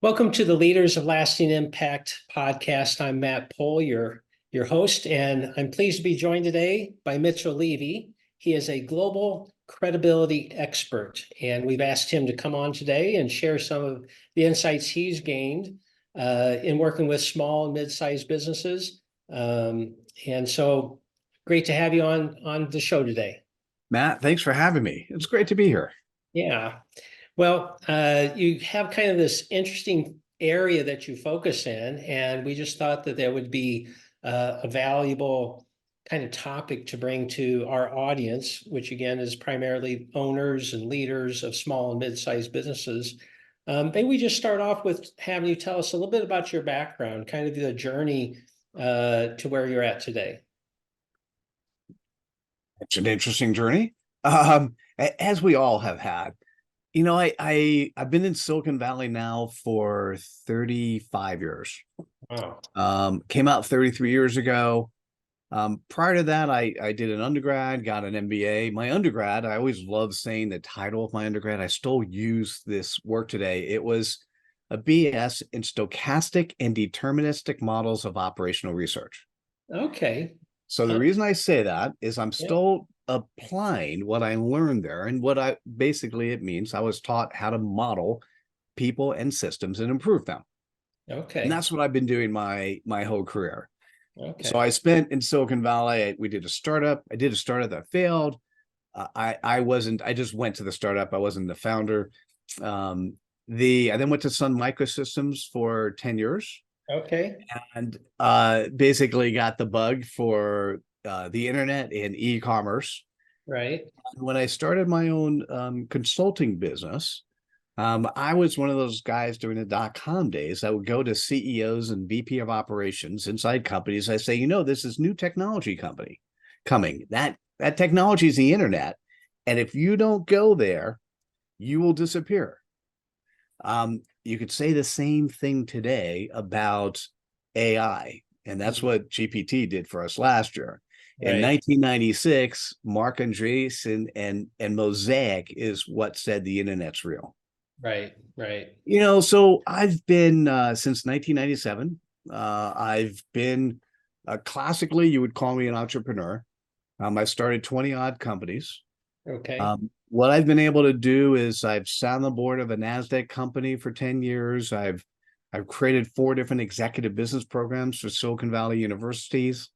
Welcome to the Leaders of Lasting Impact podcast. I'm Matt Pohl, your host, and I'm pleased to be joined today by Mitchell Levy. He is a global credibility expert, and we've asked him to come on today and share some of the insights he's gained in working with small and mid-sized businesses. And so great to have you on the show today. Matt, thanks for having me. It's great to be here. Yeah. Well, you have kind of this interesting area that you focus in, and we just thought that would be a valuable kind of topic to bring to our audience, which again is primarily owners and leaders of small and mid-sized businesses. Maybe we just start off with having you tell us a little bit about your background, kind of the journey to where you're at today. It's an interesting journey, as we all have had. You know, I've been in Silicon Valley now for 35 years. Wow. Came out 33 years ago. Prior to that, I did an undergrad, got an MBA. My undergrad, I always love saying the title of my undergrad. I still use this work today. It was a BS in stochastic and deterministic models of operational research. Okay. So the reason I say that is I'm Yeah. still applying what I learned there, and it means I was taught how to model people and systems and improve them. Okay. And that's what I've been doing my whole career. Okay. So I spent in Silicon Valley. We did a startup. I did a startup that failed. I just went to the startup. I wasn't the founder. I then went to Sun Microsystems for 10 years. Okay. And basically got the bug for the internet and e-commerce. Right. When I started my own consulting business, I was one of those guys during the dot-com days that would go to CEOs and VP of operations inside companies. I say, this is new technology coming. That technology is the internet. And if you don't go there, you will disappear. You could say the same thing today about AI, and that's what GPT did for us last year. Right. In 1996, Marc Andreessen and Mosaic is what said the internet's real. Right. So I've been since 1997. I've been classically, you would call me an entrepreneur. I started 20 odd companies. Okay. What I've been able to do is I've sat on the board of a NASDAQ company for 10 years. I've created 4 different executive business programs for Silicon Valley universities.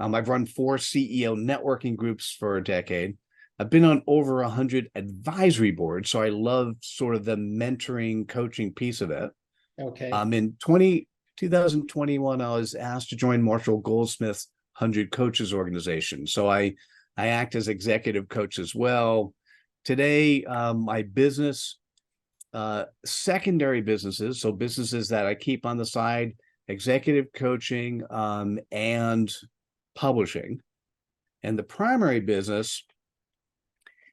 I've run 4 CEO networking groups for a decade. I've been on over 100 advisory boards, so I love sort of the mentoring, coaching piece of it. Okay. In 2021, I was asked to join Marshall Goldsmith's 100 Coaches organization. So I act as executive coach as well. Today, my business, secondary businesses, so businesses that I keep on the side, executive coaching and publishing. And the primary business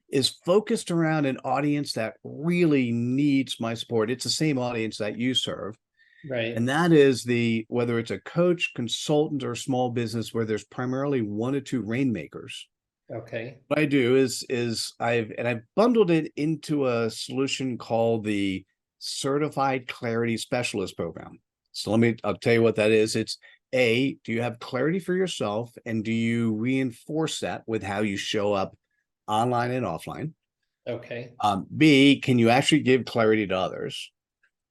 is focused around an audience that really needs my support. It's the same audience that you serve. Right. And that is whether it's a coach, consultant, or small business where there's primarily 1 or 2 rainmakers. Okay. What I do is I've bundled it into a solution called the Certified Clarity Specialist Program. So I'll tell you what that is. It's A, do you have clarity for yourself, and do you reinforce that with how you show up online and offline? Okay. B, can you actually give clarity to others?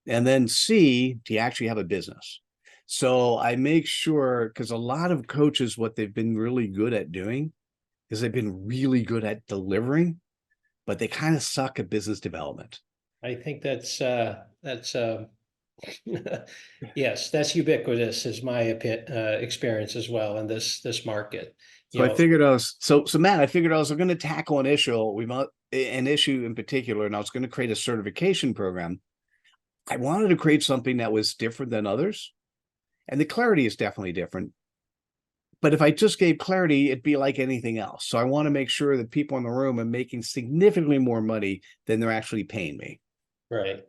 And then C, do you actually have a business? So I make sure, because a lot of coaches, what they've been really good at doing is they've been really good at delivering, but they kind of suck at business development. I think that's yes, that's ubiquitous, is my experience as well in this market. So I figured Matt, I figured I was going to tackle an issue in particular, and I was going to create a certification program. I wanted to create something that was different than others, and the clarity is definitely different. But if I just gave clarity, it'd be like anything else. So I want to make sure that people in the room are making significantly more money than they're actually paying me. Right.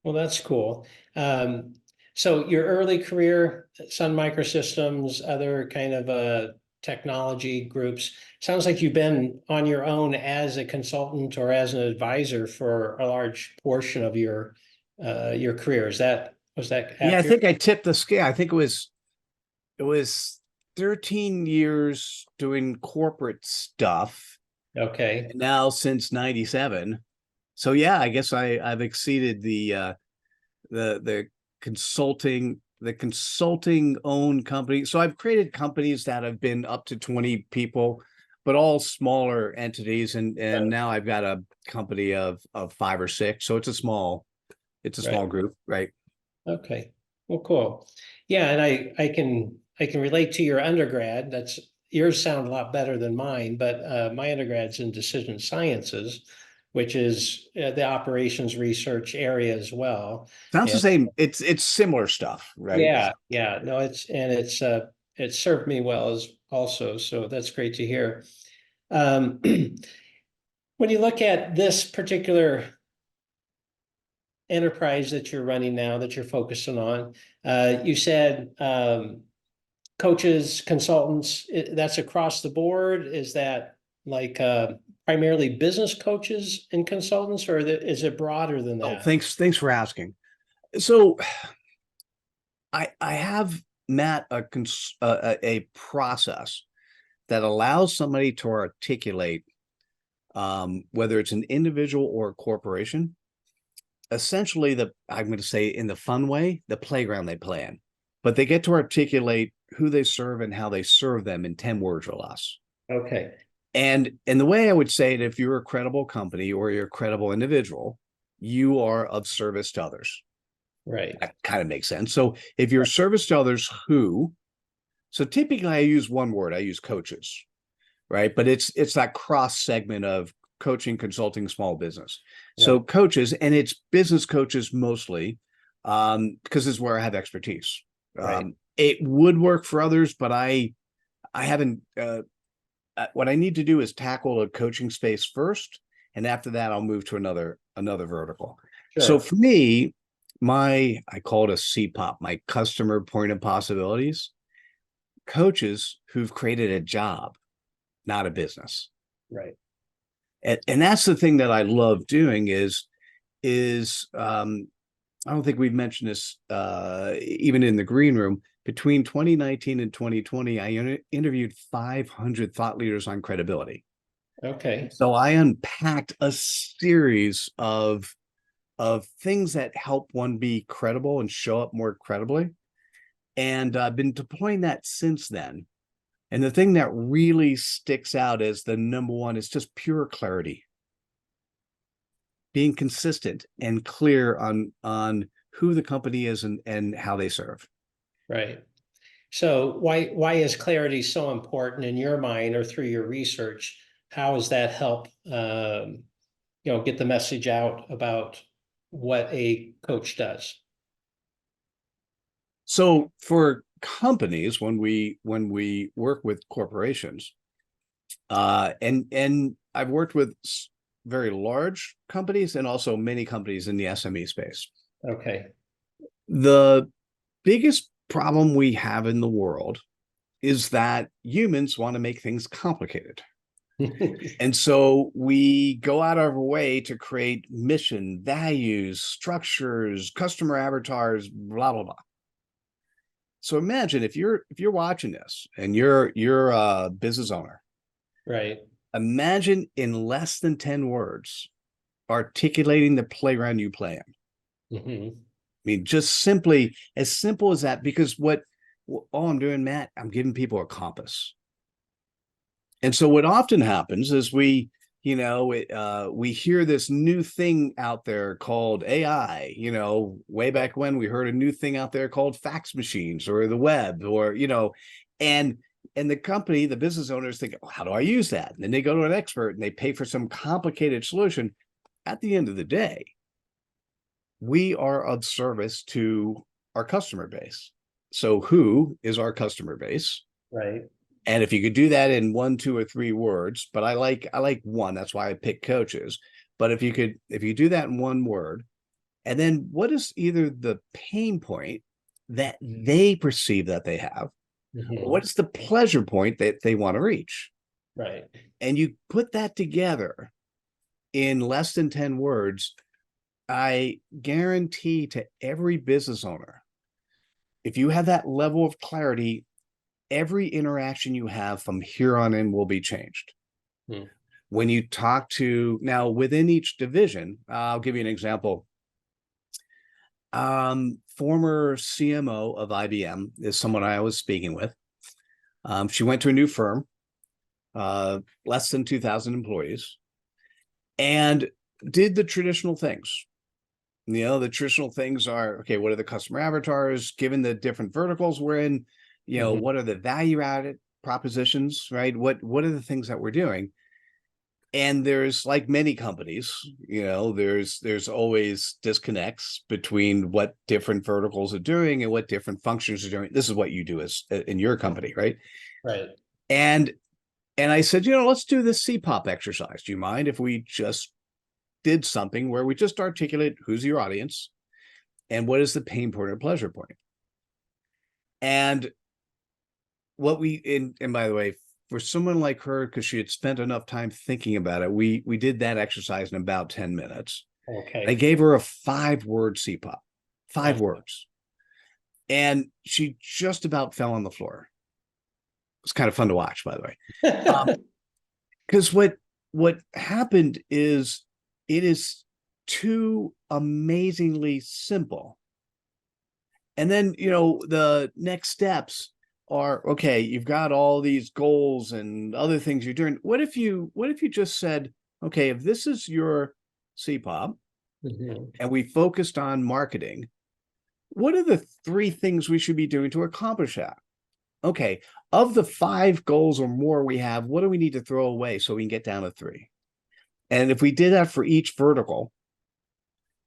Well, that's cool. So your early career, Sun Microsystems, other kind of technology groups, sounds like you've been on your own as a consultant or as an advisor for a large portion of your your career? Was that Yeah, I accurate? think I tipped the scale. I think it was 13 years doing corporate stuff. Okay, And now since 97. So yeah, I guess I've exceeded the consulting owned company. So I've created companies that have been up to 20 people, but all smaller entities. And now I've got a company of 5 or 6. So it's a right. small group, right? Okay. Well, cool. Yeah, and I can relate to your undergrad. That's yours sound a lot better than mine, but my undergrad's in decision sciences, which is the operations research area as well. Sounds the And same. It's similar stuff, right? yeah, yeah, no, it served me well as also, so that's great to hear. Um, when you look at this particular enterprise that you're running now, that you're focusing on, you said coaches, consultants, that's across the board. Is that like primarily business coaches and consultants, or is it broader than Oh, that? thanks for asking. So I have, Matt, a process that allows somebody to articulate, whether it's an individual or a corporation, essentially I'm going to say in the fun way, the playground they play in, but they get to articulate who they serve and how they serve them in 10 words or less. Okay, And the way I would say it, if you're a credible company or you're a credible individual, you are of service to others. right, That kind of makes sense. So if you're service to others, so typically I use one word, I use coaches, right? But it's that cross segment of coaching, consulting, small business. So right, coaches, and it's business coaches mostly, because it's where I have expertise. right. It would work for others, but I haven't. What I need to do is tackle a coaching space first, and after that, I'll move to another vertical. So Sure, for me, I call it a CPOP, my customer point of possibilities. Coaches who've created a job, not a business. right. And that's the thing that I love doing is I don't think we've mentioned this even in the green room. Between 2019 and 2020, I interviewed 500 thought leaders on credibility. Okay, So I unpacked a series of things that help one be credible and show up more credibly. And I've been deploying that since then. And the thing that really sticks out as the number one is just pure clarity, being consistent and clear on who the company is and how they serve. right. So why is clarity so important in your mind or through your research? How does that help get the message out about what a coach does? So for companies, when we work with corporations, and I've worked with very large companies and also many companies in the SME space. Okay. The biggest problem we have in the world is that humans want to make things complicated. And so we go out of our way to create mission, values, structures, customer avatars, blah, blah, blah. So imagine if you're watching this and you're a business owner, Right. imagine in less than 10 words articulating the playground you play in. Mhm. I mean, just simply as simple as that, because all I'm doing, Matt, I'm giving people a compass. And so what often happens is we hear this new thing out there called AI. Way back when we heard a new thing out there called fax machines or the web, or and the business owners think, oh, how do I use that? And then they go to an expert and they pay for some complicated solution. At the end of the day, we are of service to our customer base. So who is our customer base? Right. And if you could do that in 1, 2, or 3 words, but I like one, that's why I pick coaches. But if you do that in 1 word, and then what is either the pain point that they perceive that they have, or Mhm. what is the pleasure point that they want to reach? Right. And you put that together in less than 10 words, I guarantee to every business owner, if you have that level of clarity, every interaction you have from here on in will be changed. Hmm. When you talk to now within each division, I'll give you an example. Former CMO of IBM is someone I was speaking with. She went to a new firm, less than 2,000 employees, and did the traditional things. You know, the traditional things are, okay, what are the customer avatars, given the different verticals we're in, you know, what are the value added propositions, right? What are the things that we're doing? And there's, like many companies, you know, there's always disconnects between what different verticals are doing and what different functions are doing. This is what you do as in your company, right? Right. And I said, you know, let's do this CPOP exercise. Do you mind if we just did something where we just articulate who's your audience and what is the pain point or pleasure point? And what we and by the way, for someone like her, because she had spent enough time thinking about it, we did that exercise in about 10 minutes. Okay. I gave her a 5-word CPOP, five Okay. words, and she just about fell on the floor. It was kind of fun to watch, by the way. Because what happened is it is too amazingly simple. And then, you know, the next steps are, okay, you've got all these goals and other things you're doing. What if you just said, okay, if this is your CPOP and we focused on marketing, what are the 3 things we should be doing to accomplish that? Okay, of the 5 goals or more we have, what do we need to throw away so we can get down to 3? And if we did that for each vertical,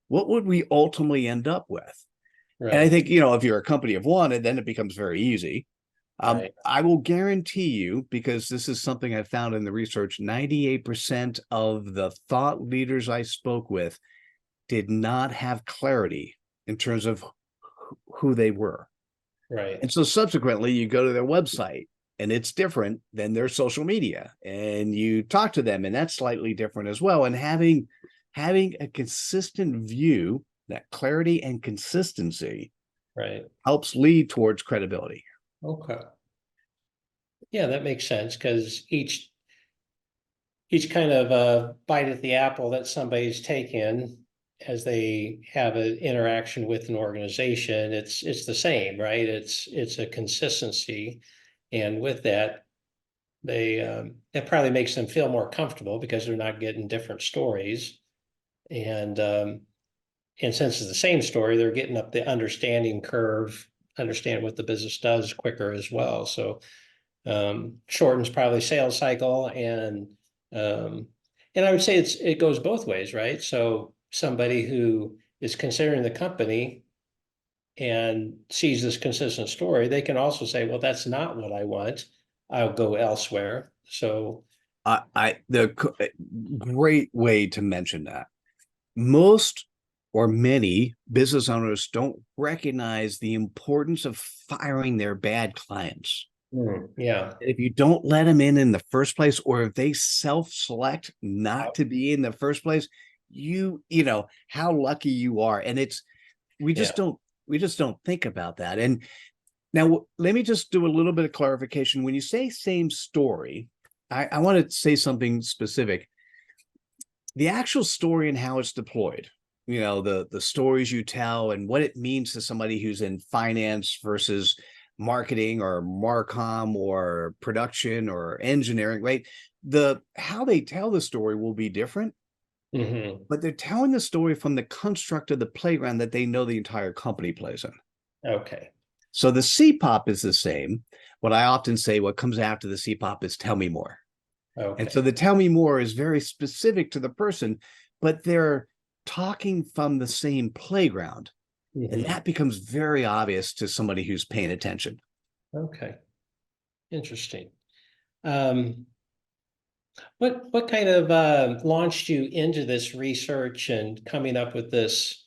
what would we ultimately end up with? Right. And I think, you know, if you're a company of one, and then it becomes very easy. Right. I will guarantee you, because this is something I found in the research, 98% of the thought leaders I spoke with did not have clarity in terms of who they were. Right. And so subsequently, you go to their website and it's different than their social media, and you talk to them and that's slightly different as well. And having a consistent view, that clarity and consistency Right. helps lead towards credibility. Okay. Yeah, that makes sense because each kind of bite at the apple that somebody's taken as they have an interaction with an organization, it's the same, right? It's a consistency, and with that, they it probably makes them feel more comfortable because they're not getting different stories, and since it's the same story, they're getting up the understanding curve, understand what the business does quicker as well. So shortens probably sales cycle, um, and I would say it goes both ways, right? So somebody who is considering the company and sees this consistent story, they can also say, well, that's not what I want. I'll go elsewhere. So The great way to mention that, most or many business owners don't recognize the importance of firing their bad clients. yeah. If you don't let them in the first place, or if they self-select not to be in the first place, you know how lucky you are. And it's we just don't think about that. And now let me just do a little bit of clarification. When you say same story, I want to say something specific. The actual story and how it's deployed, you know, the stories you tell and what it means to somebody who's in finance versus marketing or marcom or production or engineering, right? How they tell the story will be different, but they're telling the story from the construct of the playground that they know the entire company plays in. Okay. So the CPOP is the same. What I often say, what comes after the CPOP is tell me more. Okay. And so the tell me more is very specific to the person, but they're talking from the same playground. And that becomes very obvious to somebody who's paying attention. Okay. Interesting. What kind of launched you into this research and coming up with this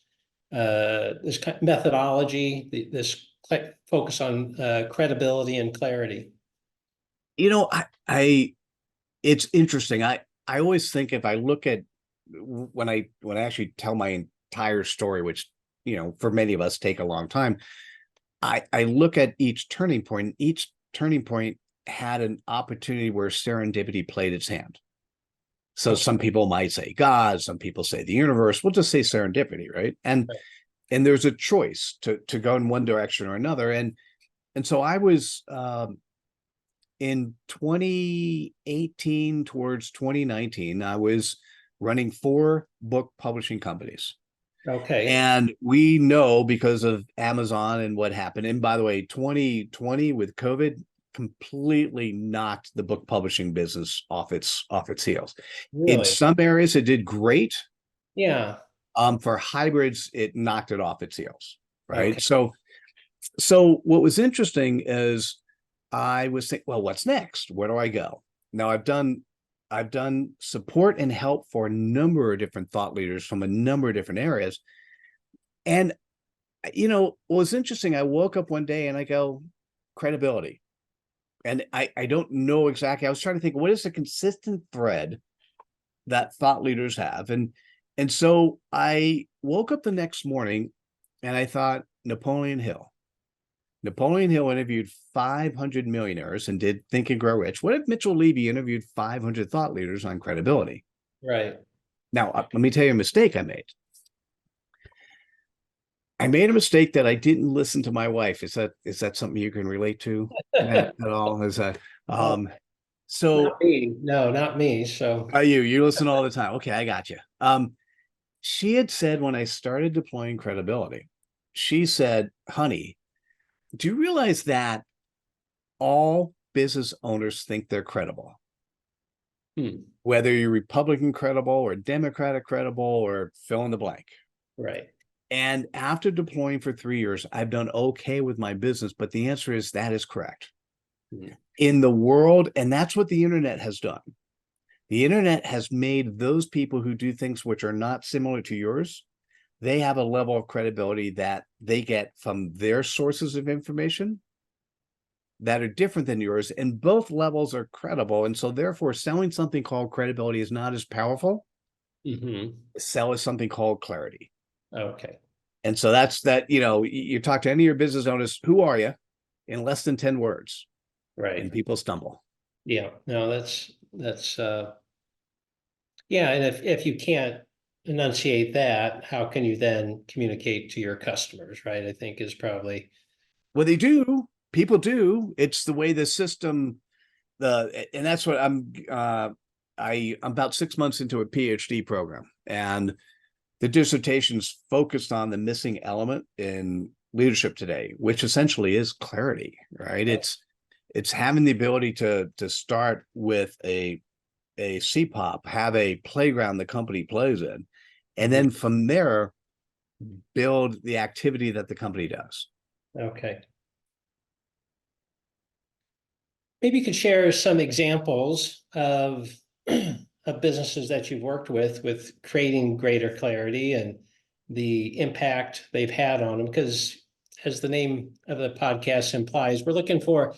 this methodology, this focus on credibility and clarity? You know, it's interesting. I always think, if I look at when I actually tell my entire story, which, for many of us take a long time. I look at each turning point. Each turning point had an opportunity where serendipity played its hand. So some people might say God, some people say the universe. We'll just say serendipity, right? And there's a choice to go in one direction or another. And so I was in 2018 towards 2019, I was running 4 book publishing companies. Okay. And we know because of Amazon and what happened. And by the way, 2020 with COVID completely knocked the book publishing business off its heels. Really? In some areas, it did great. Yeah. For hybrids, it knocked it off its heels. Right. Okay. So what was interesting is I was thinking, well, what's next? Where do I go? Now I've done support and help for a number of different thought leaders from a number of different areas. And, what was interesting, I woke up one day and I go, credibility. And I don't know exactly. I was trying to think, what is the consistent thread that thought leaders have? And so I woke up the next morning and I thought, Napoleon Hill. Napoleon Hill interviewed 500 millionaires and did Think and Grow Rich. What if Mitchell Levy interviewed 500 thought leaders on credibility? Right. Now, let me tell you a mistake I made. I made a mistake that I didn't listen to my wife. Is that something you can relate to at all? Is that so? Not me. No, not me. So You listen all the time. Okay, I got you. She had said when I started deploying credibility, she said, honey, do you realize that all business owners think they're credible? Whether you're Republican credible or Democratic credible or fill in the blank. Right. And after deploying for 3 years, I've done okay with my business, but the answer is that is correct. In the world, and that's what the internet has done. The internet has made those people who do things which are not similar to yours, they have a level of credibility that they get from their sources of information that are different than yours, and both levels are credible. And so therefore selling something called credibility is not as powerful. Sell is something called clarity. Okay. And so that's that, you talk to any of your business owners, who are you, in less than 10 words. Right. And people stumble. Yeah. No, that's yeah. And if you can't enunciate that, how can you then communicate to your customers? Right. I think is probably. Well, they do. People do. It's the way the system, and that's what I'm about 6 months into a PhD program, and the dissertation's focused on the missing element in leadership today, which essentially is clarity, right? It's having the ability to start with a CPOP, have a playground the company plays in, and then from there build the activity that the company does. Okay. Maybe you could share some examples of businesses that you've worked with creating greater clarity and the impact they've had on them. Because as the name of the podcast implies, we're looking for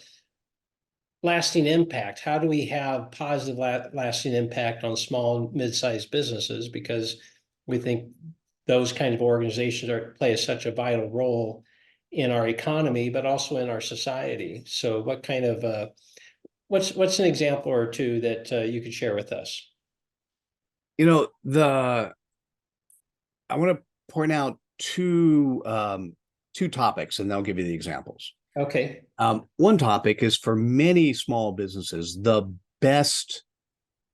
lasting impact. How do we have positive lasting impact on small and mid-sized businesses? Because we think those kind of organizations play such a vital role in our economy, but also in our society. So what kind of what's an example or two that you could share with us? I want to point out two topics, and I'll give you the examples. Okay. One topic is, for many small businesses, the best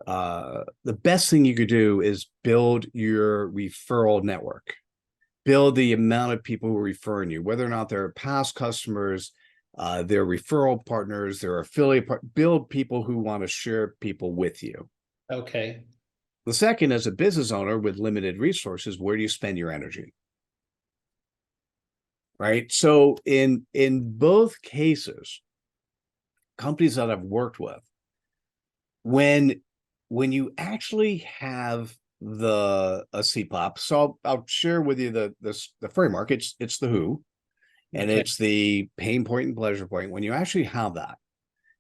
thing you could do is build your referral network, build the amount of people who are referring you, whether or not they're past customers, they're referral partners, they're affiliate build people who want to share people with you. Okay. The second, as a business owner with limited resources, where do you spend your energy? Right. So in both cases, companies that I've worked with, when you actually have a CPOP, so I'll share with you the framework. It's the who, and it's the pain point and pleasure point. When you actually have that,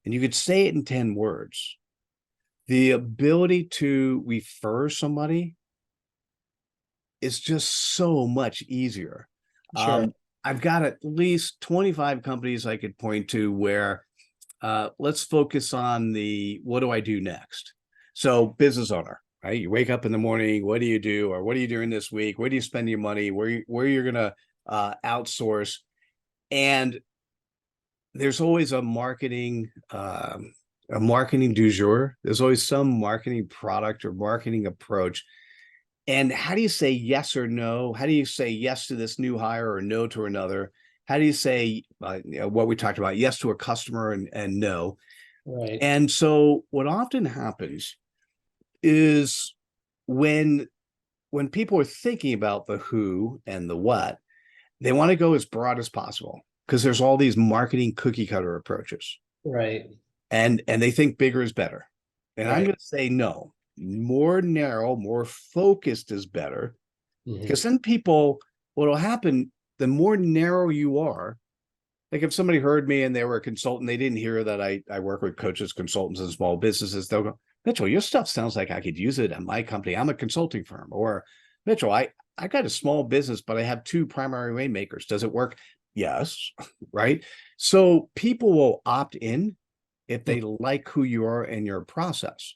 and you could say it in 10 words, the ability to refer somebody is just so much easier. Sure. I've got at least 25 companies I could point to where let's focus on the what do I do next? So, business owner, right? You wake up in the morning, what do you do? Or what are you doing this week? Where do you spend your money? Where you're going to outsource? And there's always a marketing du jour. There's always some marketing product or marketing approach. And how do you say yes or no? How do you say yes to this new hire or no to another? How do you say what we talked about, yes to a customer and no? Right. And so what often happens is when people are thinking about the who and the what, they want to go as broad as possible because there's all these marketing cookie cutter approaches. Right. And they think bigger is better. And I'm Right. going to say no. More narrow, more focused is better. Because then people, what will happen, the more narrow you are, like if somebody heard me and they were a consultant, they didn't hear that I work with coaches, consultants, and small businesses, they'll go, Mitchell, your stuff sounds like I could use it at my company. I'm a consulting firm. Or Mitchell, I got a small business, but I have 2 primary rainmakers. Does it work? Yes. Right. So people will opt in if they like who you are and your process.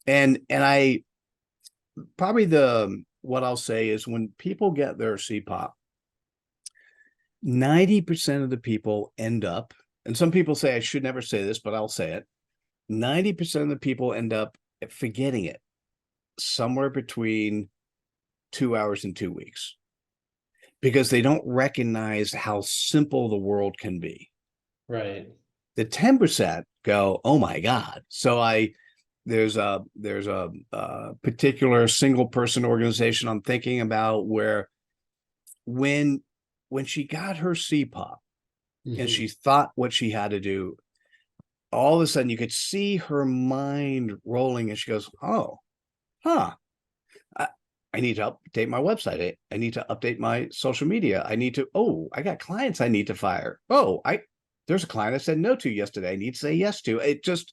And I probably what I'll say is when people get their CPOP, 90% of the people end up, and some people say I should never say this, but I'll say it. 90% of the people end up forgetting it somewhere between 2 hours and 2 weeks because they don't recognize how simple the world can be. Right. The 10% go, oh my God. So there's a particular single person organization I'm thinking about where when she got her CPOP and she thought what she had to do, all of a sudden you could see her mind rolling and she goes, oh, I need to update my website. I need to update my social media. I got clients I need to fire. There's a client I said no to yesterday. I need to say yes to. It just,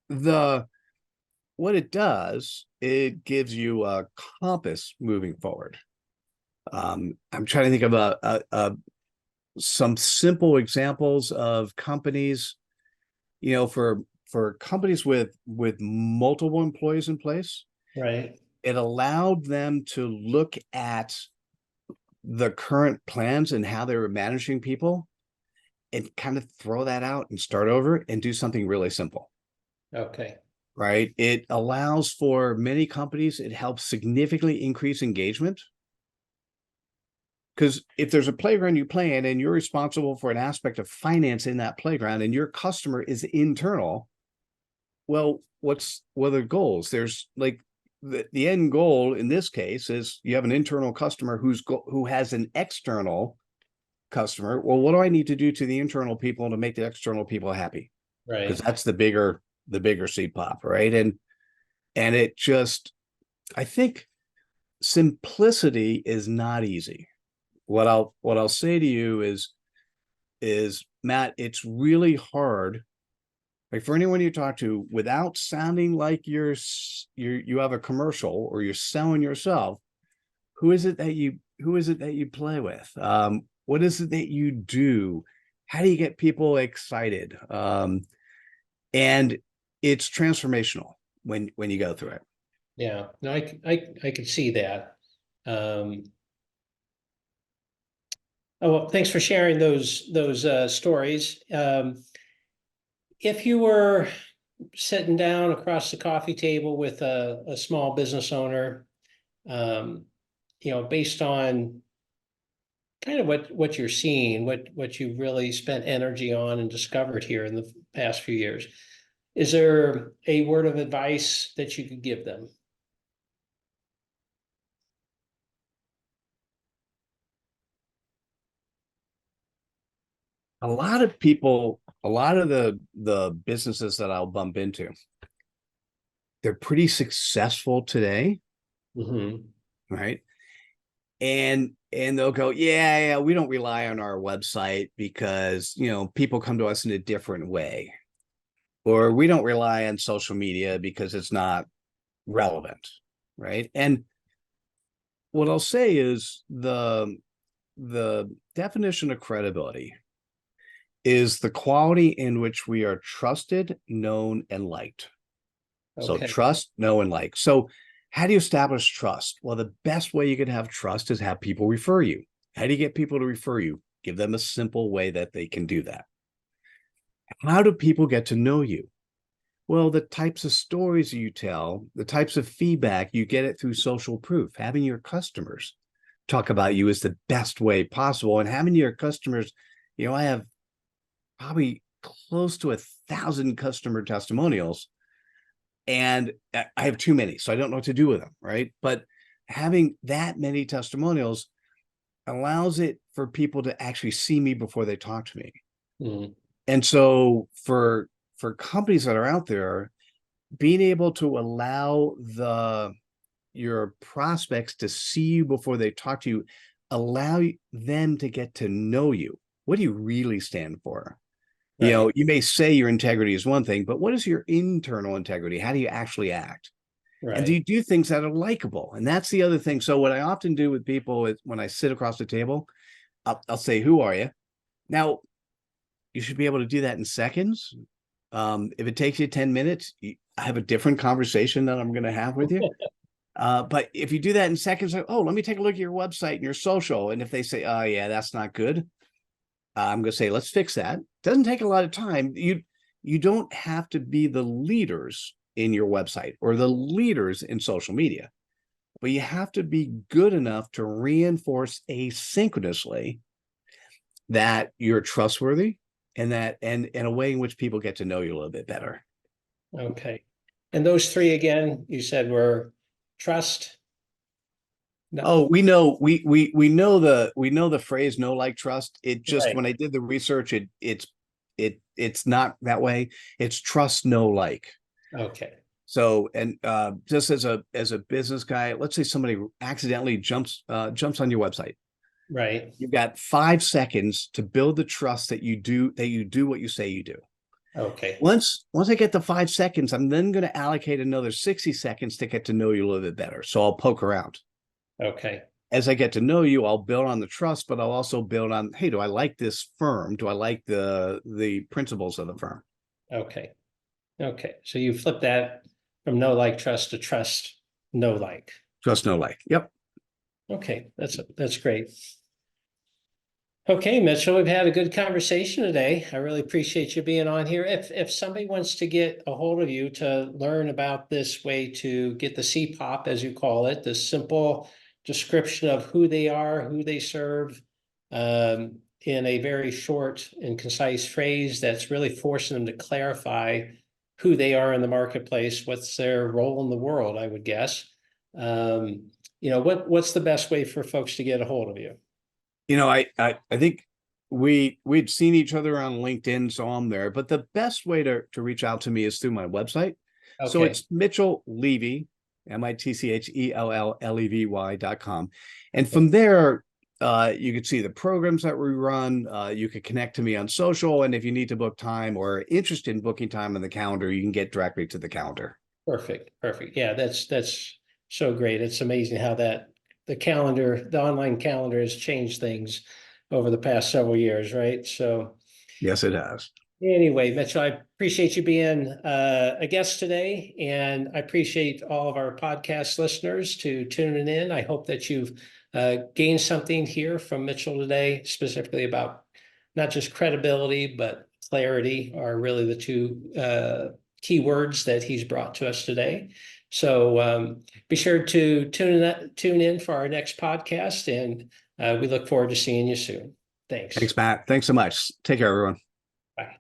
what it does, it gives you a compass moving forward. I'm trying to think of some simple examples of companies, for companies with multiple employees in place. Right. It allowed them to look at the current plans and how they were managing people and kind of throw that out and start over and do something really simple. Okay. Right. It allows for many companies, it helps significantly increase engagement. Because if there's a playground you play in and you're responsible for an aspect of finance in that playground and your customer is internal, well, what are the goals? There's like the end goal in this case is you have an internal customer who has an external customer. Well, what do I need to do to the internal people to make the external people happy? Because Right. that's the bigger CPOP, right? And it just, I think simplicity is not easy. What I'll say to you is Matt, it's really hard. Like for anyone you talk to, without sounding like you have a commercial or you're selling yourself, who is it that you play with? What is it that you do? How do you get people excited? And it's transformational when you go through it. Yeah. No, I could see that. Oh, well, thanks for sharing those stories. If you were sitting down across the coffee table with a small business owner, based on kind of what you're seeing, what you really spent energy on and discovered here in the past few years, is there a word of advice that you could give them? A lot of people, a lot of the businesses that I'll bump into, they're pretty successful today, right? And they'll go, yeah, we don't rely on our website because people come to us in a different way, or we don't rely on social media because it's not relevant, right? And what I'll say is the definition of credibility is the quality in which we are trusted, known, and liked. So Okay. trust, know, and like. So how do you establish trust? Well, the best way you can have trust is have people refer you. How do you get people to refer you? Give them a simple way that they can do that. How do people get to know you? Well, the types of stories you tell, the types of feedback, you get it through social proof. Having your customers talk about you is the best way possible. And having your customers, I have probably close to 1,000 customer testimonials, and I have too many, so I don't know what to do with them, right? But having that many testimonials allows it for people to actually see me before they talk to me. Mm. And so for companies that are out there, being able to allow your prospects to see you before they talk to you, allow them to get to know you. What do you really stand for? Right. You may say your integrity is one thing, but what is your internal integrity? How do you actually act? And do Right. you do things that are likable? And that's the other thing. So what I often do with people is when I sit across the table, I'll say, "Who are you?" Now, you should be able to do that in seconds. If it takes you 10 minutes, I have a different conversation that I'm going to have with you. But if you do that in seconds, like, "Oh, let me take a look at your website and your social." And if they say, "Oh, yeah, that's not good," I'm going to say, "Let's fix that." Doesn't take a lot of time. You don't have to be the leaders in your website or the leaders in social media, but you have to be good enough to reinforce asynchronously that you're trustworthy and in a way in which people get to know you a little bit better. Okay. And those three again, you said were trust. No. Oh, we know the phrase "know, like, trust." It just, Right. when I did the research, it's not that way. It's trust, know, like. Okay. So, and just as a business guy, let's say somebody accidentally jumps on your website. Right. You've got 5 seconds to build the trust that you do what you say you do. Okay. Once I get the 5 seconds, I'm then going to allocate another 60 seconds to get to know you a little bit better. So I'll poke around. Okay. As I get to know you, I'll build on the trust, but I'll also build on, hey, do I like this firm? Do I like the principles of the firm? Okay. Okay. So you flip that from no like trust to trust, no like. Trust, know, like. Yep. Okay. That's great. Okay, Mitchell, we've had a good conversation today. I really appreciate you being on here. If somebody wants to get a hold of you to learn about this way to get the CPOP, as you call it, the simple description of who they are, who they serve, in a very short and concise phrase that's really forcing them to clarify who they are in the marketplace, what's their role in the world, I would guess. What's the best way for folks to get a hold of you? I think we'd seen each other on LinkedIn, so I'm there. But the best way to reach out to me is through my website. So Okay, it's Mitchell Levy, MITCHELLEVY.com. And from there, you can see the programs that we run. You can connect to me on social. And if you need to book time or interested in booking time on the calendar, you can get directly to the calendar. perfect, perfect. Yeah, that's so great. It's amazing how the online calendar has changed things over the past several years, right? So Yes, it has. anyway, Mitchell, I appreciate you being a guest today, and I appreciate all of our podcast listeners to tuning in. I hope that you've gained something here from Mitchell today, specifically about not just credibility, but clarity are really the two key words that he's brought to us today. So be sure to tune in for our next podcast, and we look forward to seeing you soon. Thanks. Thanks, Matt. Thanks so much. Take care, everyone. Bye.